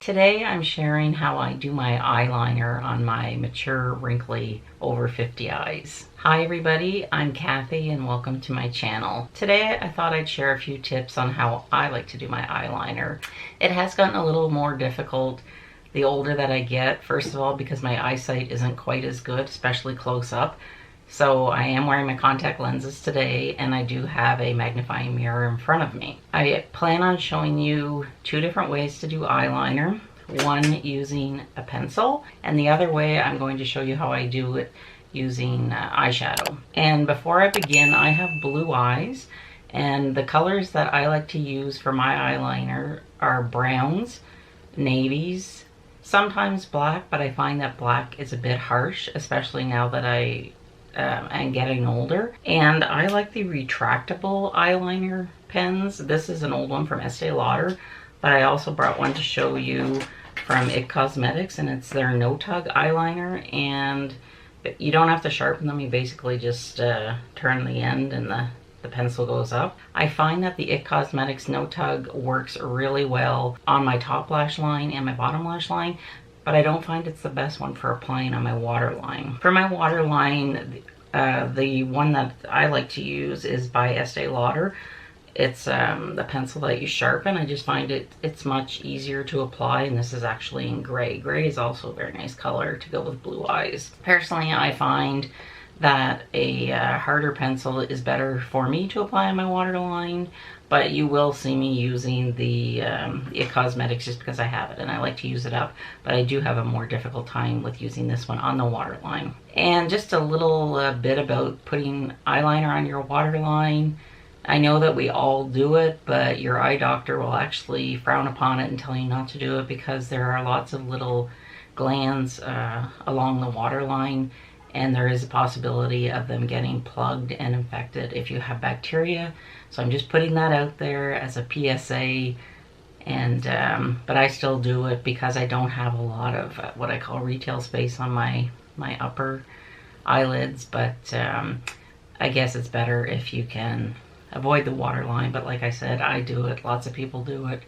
Today I'm sharing how I do my eyeliner on my mature, wrinkly, over 50 eyes. Hi everybody, I'm Cathy and welcome to my channel. Today I thought I'd share a few tips on how I like to do my eyeliner. It has gotten a little more difficult the older that I get, first of all because my eyesight isn't quite as good, especially close up. So I am wearing my contact lenses today and I do have a magnifying mirror in front of me. I plan on showing you two different ways to do eyeliner. One using a pencil and the other way I'm going to show you how I do it using eyeshadow. And before I begin, I have blue eyes and the colors that I like to use for my eyeliner are browns, navies, sometimes black, but I find that black is a bit harsh, especially now that and getting older. And I like the retractable eyeliner pens. This is an old one from Estee Lauder, but I also brought one to show you from Cosmetics, and it's their No Tug eyeliner, and you don't have to sharpen them. You basically just turn the end and the pencil goes up. I find that the Cosmetics No Tug works really well on my top lash line and my bottom lash line, but I don't find it's the best one for applying on my waterline. For my waterline, the one that I like to use is by Estee Lauder. It's the pencil that you sharpen. I just find it's much easier to apply, and this is actually in gray. Gray is also a very nice color to go with blue eyes. Personally, I find that a harder pencil is better for me to apply on my waterline, but you will see me using the Cosmetics just because I have it and I like to use it up, but I do have a more difficult time with using this one on the waterline. And just a little bit about putting eyeliner on your waterline. I know that we all do it, but your eye doctor will actually frown upon it and tell you not to do it because there are lots of little glands along the waterline, and there is a possibility of them getting plugged and infected if you have bacteria. So I'm just putting that out there as a PSA, and but I still do it because I don't have a lot of what I call retail space on my upper eyelids, but I guess it's better if you can avoid the waterline. But like I said, I do it, lots of people do it,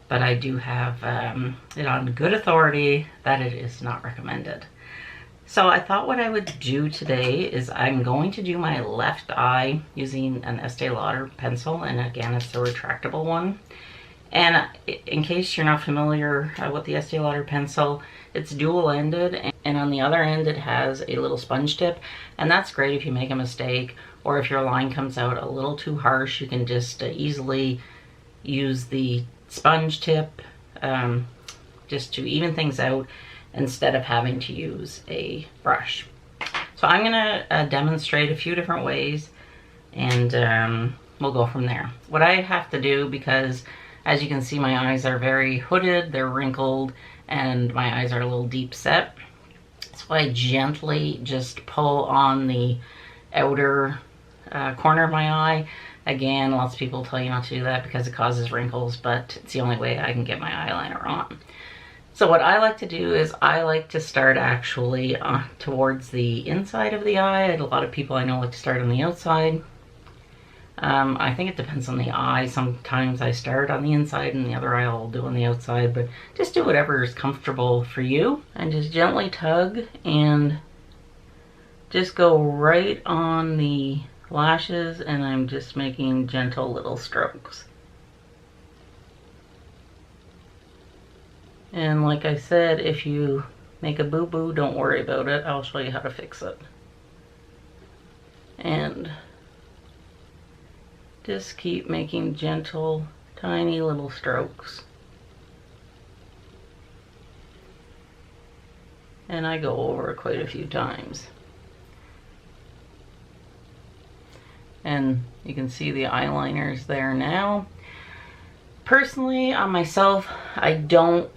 but I do have it on good authority that it is not recommended. So I thought what I would do today is I'm going to do my left eye using an Estee Lauder pencil, and again it's the retractable one. And in case you're not familiar with the Estee Lauder pencil, it's dual-ended, and on the other end it has a little sponge tip, and that's great if you make a mistake or if your line comes out a little too harsh. You can just easily use the sponge tip just to even things out instead of having to use a brush. So I'm gonna demonstrate a few different ways, and we'll go from there. What I have to do, because as you can see my eyes are very hooded, they're wrinkled, and my eyes are a little deep set, so I gently just pull on the outer corner of my eye. Again, lots of people tell you not to do that because it causes wrinkles, but it's the only way I can get my eyeliner on. So what I like to do is I like to start actually towards the inside of the eye. A lot of people I know like to start on the outside. I think it depends on the eye. Sometimes I start on the inside and the other eye I'll do on the outside, but just do whatever is comfortable for you. And just gently tug and just go right on the lashes, and I'm just making gentle little strokes. And like I said, if you make a boo-boo, don't worry about it. I'll show you how to fix it. And just keep making gentle, tiny little strokes. And I go over it quite a few times. And you can see the eyeliner's there now. Personally, on myself, I don't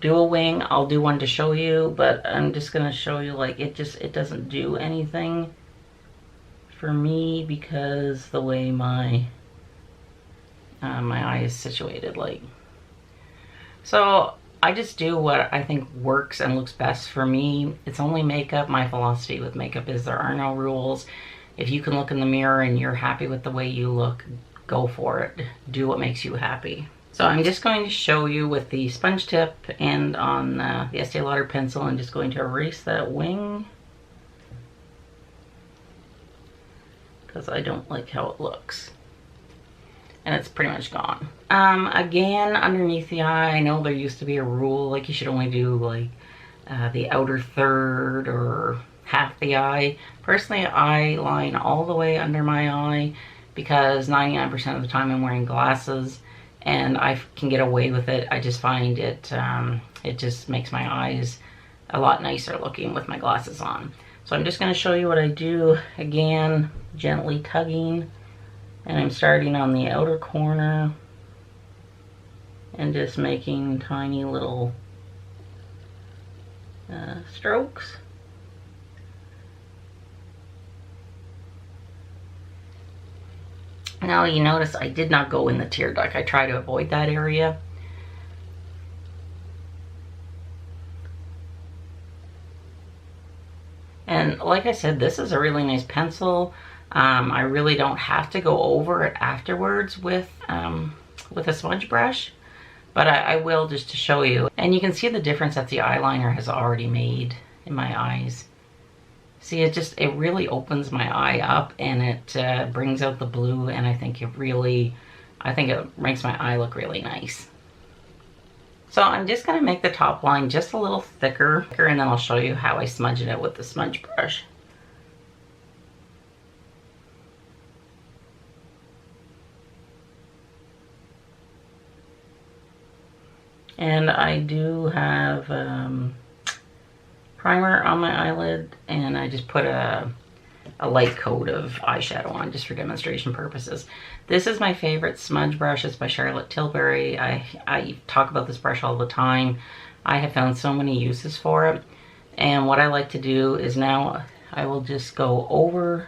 do a wing. I'll do one to show you, but I'm just gonna show you, like, it doesn't do anything for me because the way my eye is situated, like. So I just do what I think works and looks best for me. It's only makeup. My philosophy with makeup is there are no rules. If you can look in the mirror and you're happy with the way you look, go for it. Do what makes you happy. So I'm just going to show you with the sponge tip and on the Estee Lauder pencil. I'm just going to erase that wing because I don't like how it looks. And it's pretty much gone. Again, underneath the eye, I know there used to be a rule, like you should only do like the outer third or half the eye. Personally, I line all the way under my eye because 99% of the time I'm wearing glasses and I can get away with it. I just find it, it just makes my eyes a lot nicer looking with my glasses on. So I'm just going to show you what I do. Again, gently tugging. And I'm starting on the outer corner and just making tiny little strokes. Now you notice I did not go in the tear duct. I try to avoid that area. And like I said, this is a really nice pencil. I really don't have to go over it afterwards with a smudge brush, but I will just to show you. And you can see the difference that the eyeliner has already made in my eyes. See, it really opens my eye up and it brings out the blue, and I think it makes my eye look really nice. So I'm just gonna make the top line just a little thicker, and then I'll show you how I smudge it out with the smudge brush. And I do have primer on my eyelid, and I just put a light coat of eyeshadow on just for demonstration purposes. This is my favorite smudge brush. It's by Tilbury. I talk about this brush all the time. I have found so many uses for it. And what I like to do is now I will just go over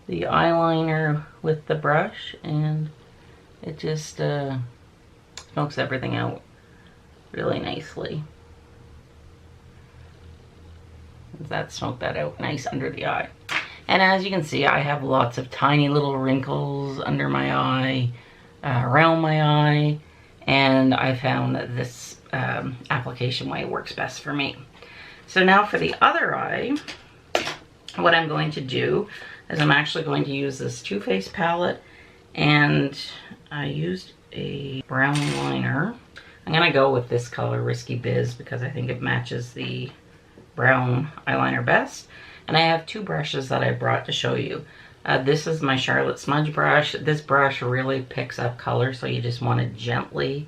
the eyeliner with the brush, and it just smokes everything out really nicely. That smoked that out nice under the eye. And as you can see, I have lots of tiny little wrinkles under my eye, around my eye, and I found that this application way works best for me. So now for the other eye, what I'm going to do is I'm actually going to use this Too Faced palette, and I used a brown liner. I'm gonna go with this color, Risky Biz, because I think it matches the brown eyeliner best. And I have two brushes that I brought to show you. This is my Charlotte smudge brush. This brush really picks up color, so you just want to gently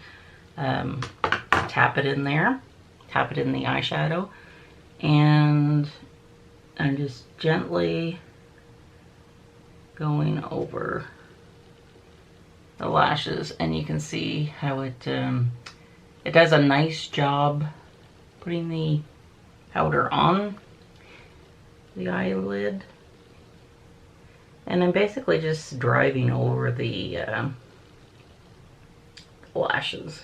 tap it in there, tap it in the eyeshadow, and I'm just gently going over the lashes, and you can see how it does a nice job putting the powder on the eyelid. And I'm basically just driving over the lashes.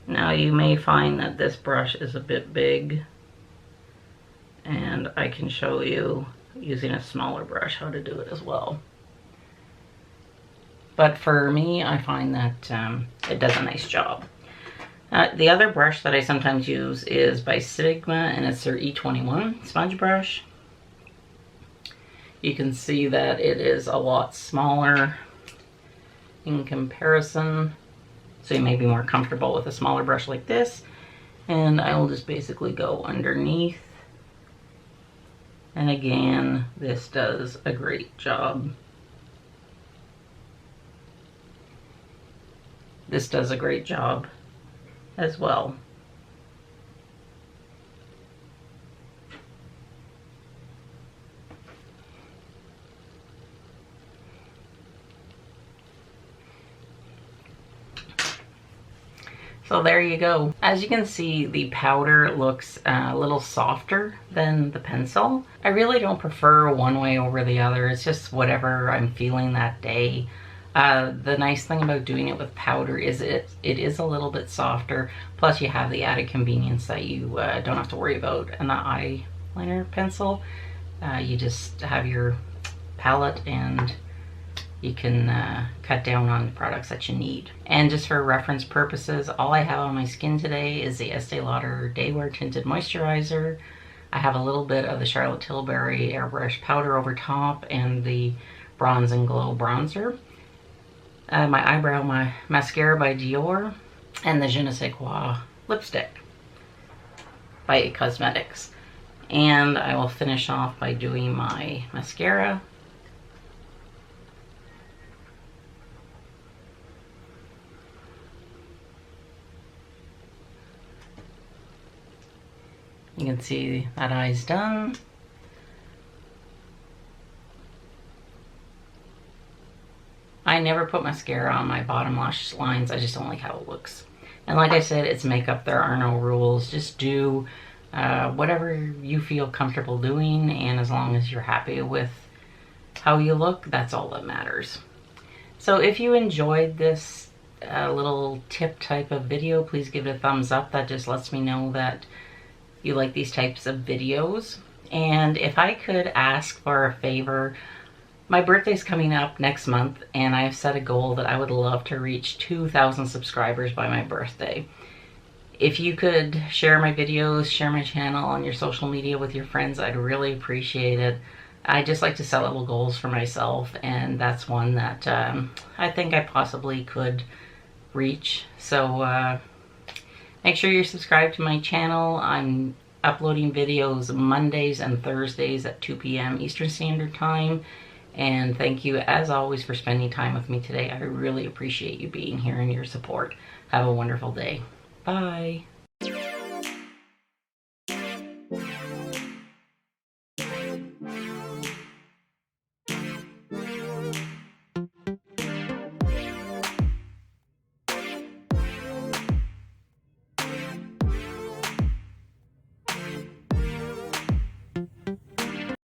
Now you may find that this brush is a bit big, and I can show you using a smaller brush how to do it as well. But for me, I find that it does a nice job. The other brush that I sometimes use is by Sigma, and it's their E21 smudge brush. You can see that it is a lot smaller in comparison, so you may be more comfortable with a smaller brush like this. And I will just basically go underneath. And again, this does a great job. This does a great job as well. So there you go. As you can see, the powder looks a little softer than the pencil. I really don't prefer one way over the other. It's just whatever I'm feeling that day. The nice thing about doing it with powder is it is a little bit softer. Plus you have the added convenience that you don't have to worry about an eyeliner pencil. You just have your palette and you can cut down on the products that you need. And just for reference purposes, all I have on my skin today is the Estee Lauder Day Wear Tinted Moisturizer. I have a little bit of the Charlotte Tilbury Airbrush Powder over top and the Bronze and Glow Bronzer. My eyebrow mascara by Dior, and the Je ne sais quoi lipstick by Cosmetics. And I will finish off by doing my mascara. You can see that eye's done. I never put mascara on my bottom lash lines. I just don't like how it looks. And like I said, it's makeup. There are no rules. Just do whatever you feel comfortable doing, and as long as you're happy with how you look, that's all that matters. So if you enjoyed this little tip type of video, please give it a thumbs up. That just lets me know that you like these types of videos. And if I could ask for a favor, my birthday's coming up next month, and I've set a goal that I would love to reach 2,000 subscribers by my birthday. If you could share my videos, share my channel on your social media with your friends, I'd really appreciate it. I just like to set little goals for myself, and that's one that I think I possibly could reach. So make sure you're subscribed to my channel. I'm uploading videos Mondays and Thursdays at 2 p.m. Eastern Standard Time. And thank you, as always, for spending time with me today. I really appreciate you being here and your support. Have a wonderful day. Bye.